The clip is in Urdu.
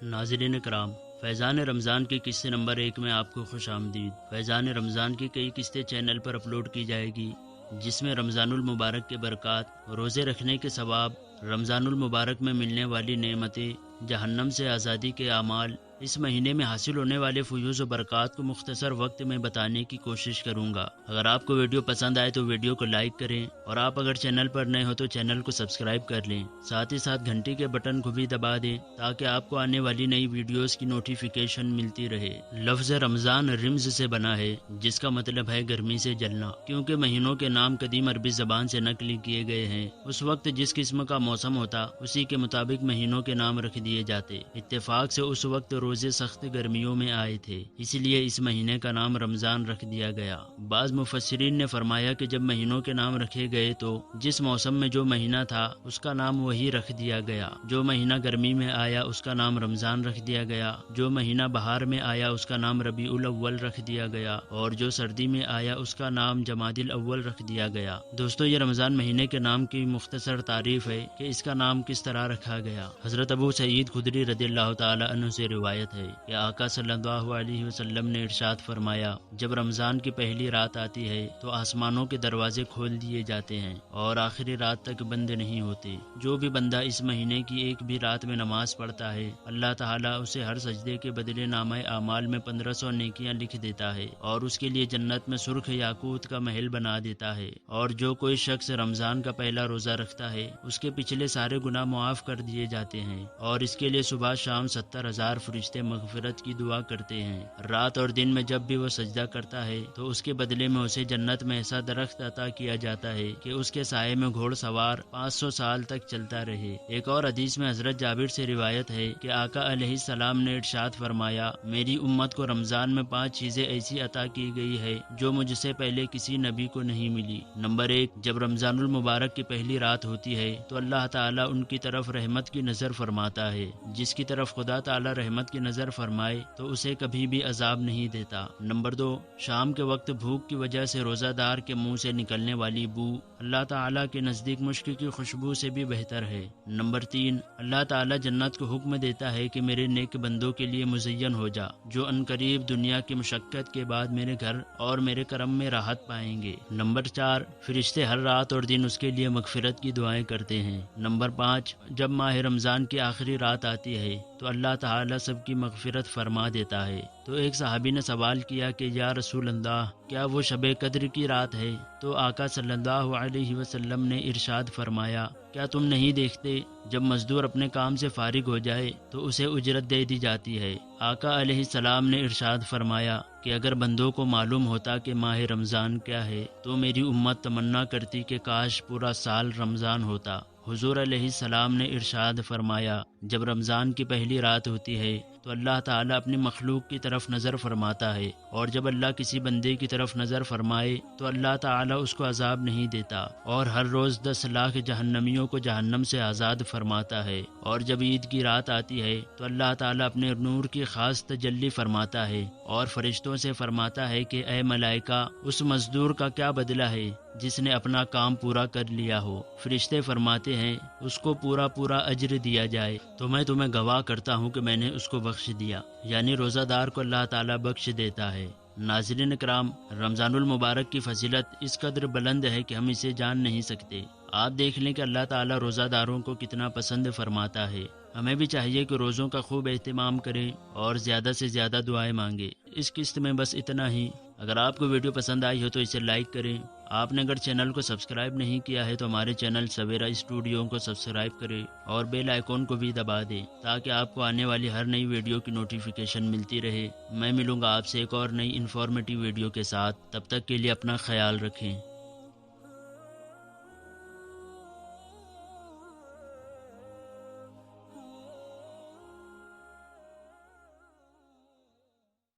ناظرین کرام، فیضان رمضان کی قسط نمبر 1 میں آپ کو خوش آمدید۔ فیضان رمضان کی کئی قسطیں چینل پر اپلوڈ کی جائے گی، جس میں رمضان المبارک کے برکات، روزے رکھنے کے ثواب، رمضان المبارک میں ملنے والی نعمتیں، جہنم سے آزادی کے اعمال، اس مہینے میں حاصل ہونے والے فیوز و برکات کو مختصر وقت میں بتانے کی کوشش کروں گا۔ اگر آپ کو ویڈیو پسند آئے تو ویڈیو کو لائک کریں، اور آپ اگر چینل پر نئے ہو تو چینل کو سبسکرائب کر لیں، ساتھ ہی ساتھ گھنٹی کے بٹن کو بھی دبا دیں تاکہ آپ کو آنے والی نئی ویڈیوز کی نوٹیفیکیشن ملتی رہے۔ لفظ رمضان رمز سے بنا ہے، جس کا مطلب ہے گرمی سے جلنا، کیونکہ مہینوں کے نام قدیم عربی زبان سے نقل کیے گئے ہیں۔ اس وقت جس قسم کا موسم ہوتا، اسی کے مطابق مہینوں کے نام رکھ دیے جاتے۔ اتفاق سے اس وقت روزے سخت گرمیوں میں آئے تھے، اس لیے اس مہینے کا نام رمضان رکھ دیا گیا۔ بعض مفسرین نے فرمایا کہ جب مہینوں کے نام رکھے گئے تو جس موسم میں جو مہینہ تھا اس کا نام وہی رکھ دیا گیا۔ جو مہینہ گرمی میں آیا اس کا نام رمضان رکھ دیا گیا، جو مہینہ بہار میں آیا اس کا نام ربیع الاول رکھ دیا گیا، اور جو سردی میں آیا اس کا نام جمادی الاول رکھ دیا گیا۔ دوستو، یہ رمضان مہینے کے نام کی مختصر تعریف ہے کہ اس کا نام کس طرح رکھا گیا۔ حضرت ابو سعید خدری رضی اللہ تعالی عنہ سے روایت ہے کہ آقا صلی اللہ علیہ وسلم نے ارشاد فرمایا، جب رمضان کی پہلی رات آتی ہے تو آسمانوں کے دروازے کھول دیے جاتے ہیں اور آخری رات تک بند نہیں ہوتے۔ جو بھی بندہ اس مہینے کی ایک بھی رات میں نماز پڑھتا ہے، اللہ تعالیٰ اسے ہر سجدے کے بدلے نامہ اعمال میں 1500 نیکیاں لکھ دیتا ہے، اور اس کے لیے جنت میں سرخ یاقوت کا محل بنا دیتا ہے۔ اور جو کوئی شخص رمضان کا پہلا روزہ رکھتا ہے، اس کے پچھلے سارے گناہ معاف کر دیے جاتے ہیں، اور اس کے لیے صبح شام 70,000 فرشتے مغفرت کی دعا کرتے ہیں۔ رات اور دن میں جب بھی وہ سجدہ کرتا ہے تو اس کے بدلے میں اسے جنت میں ایسا درخت عطا کیا جاتا ہے کہ اس کے سائے میں گھوڑ سوار 500 سال تک چلتا رہے۔ ایک اور حدیث میں حضرت جابر سے روایت ہے کہ آقا علیہ السلام نے ارشاد فرمایا، میری امت کو رمضان میں 5 چیزیں ایسی عطا کی گئی ہے جو مجھ سے پہلے کسی نبی کو نہیں ملی۔ نمبر 1، جب رمضان المبارک کی پہلی رات ہوتی ہے تو اللہ تعالیٰ ان کی طرف رحمت کی نظر فرماتا ہے۔ جس کی طرف خدا تعالیٰ رحمت کی نظر فرمائے تو اسے کبھی بھی عذاب نہیں دیتا۔ نمبر 2، شام کے وقت بھوک کی وجہ سے روزہ دار کے منہ سے نکلنے والی بو اللہ تعالیٰ کے نزدیک مشک کی خوشبو سے بھی بہتر ہے۔ نمبر 3، اللہ تعالیٰ جنت کو حکم دیتا ہے کہ میرے نیک بندوں کے لیے مزین ہو جا، جو عنقریب دنیا کی مشقت کے بعد میرے گھر اور میرے کرم میں راحت پائیں گے۔ نمبر 4، فرشتے ہر رات اور دن اس کے لیے مغفرت کی دعائیں کرتے ہیں۔ نمبر 5، جب ماہ رمضان کی آخری رات آتی ہے تو اللہ تعالیٰ سب کی مغفرت فرما دیتا ہے۔ تو ایک صحابی نے سوال کیا کہ یا رسول اللہ، کیا وہ شب قدر کی رات ہے؟ تو آقا صلی اللہ علیہ وسلم نے ارشاد فرمایا، کیا تم نہیں دیکھتے جب مزدور اپنے کام سے فارغ ہو جائے تو اسے اجرت دے دی جاتی ہے؟ آقا علیہ السلام نے ارشاد فرمایا کہ اگر بندوں کو معلوم ہوتا کہ ماہ رمضان کیا ہے تو میری امت تمنا کرتی کہ کاش پورا سال رمضان ہوتا۔ حضور علیہ السلام نے ارشاد فرمایا، جب رمضان کی پہلی رات ہوتی ہے تو اللہ تعالیٰ اپنی مخلوق کی طرف نظر فرماتا ہے، اور جب اللہ کسی بندے کی طرف نظر فرمائے تو اللہ تعالیٰ اس کو عذاب نہیں دیتا، اور ہر روز 10 لاکھ جہنمیوں کو جہنم سے آزاد فرماتا ہے۔ اور جب عید کی رات آتی ہے تو اللہ تعالیٰ اپنے نور کی خاص تجلی فرماتا ہے، اور فرشتوں سے فرماتا ہے کہ اے ملائکہ، اس مزدور کا کیا بدلہ ہے جس نے اپنا کام پورا کر لیا ہو؟ فرشتے فرماتے ہیں اس کو پورا اجر دیا جائے، تو میں تمہیں گواہ کرتا ہوں کہ میں نے اس کو بخش دیا۔ یعنی روزہ دار کو اللہ تعالیٰ بخش دیتا ہے۔ ناظرین کرام، رمضان المبارک کی فضیلت اس قدر بلند ہے کہ ہم اسے جان نہیں سکتے۔ آپ دیکھ لیں کہ اللہ تعالیٰ روزہ داروں کو کتنا پسند فرماتا ہے۔ ہمیں بھی چاہیے کہ روزوں کا خوب اہتمام کریں اور زیادہ سے زیادہ دعائیں مانگیں۔ اس قسط میں بس اتنا ہی۔ اگر آپ کو ویڈیو پسند آئی ہو تو اسے لائک کریں۔ آپ نے اگر چینل کو سبسکرائب نہیں کیا ہے تو ہمارے چینل سویرا اسٹوڈیو کو سبسکرائب کریں اور بیل آئیکن کو بھی دبا دیں تاکہ آپ کو آنے والی ہر نئی ویڈیو کی نوٹیفیکیشن ملتی رہے۔ میں ملوں گا آپ سے ایک اور نئی انفارمیٹیو ویڈیو کے ساتھ، تب تک کے لیے اپنا خیال رکھیں۔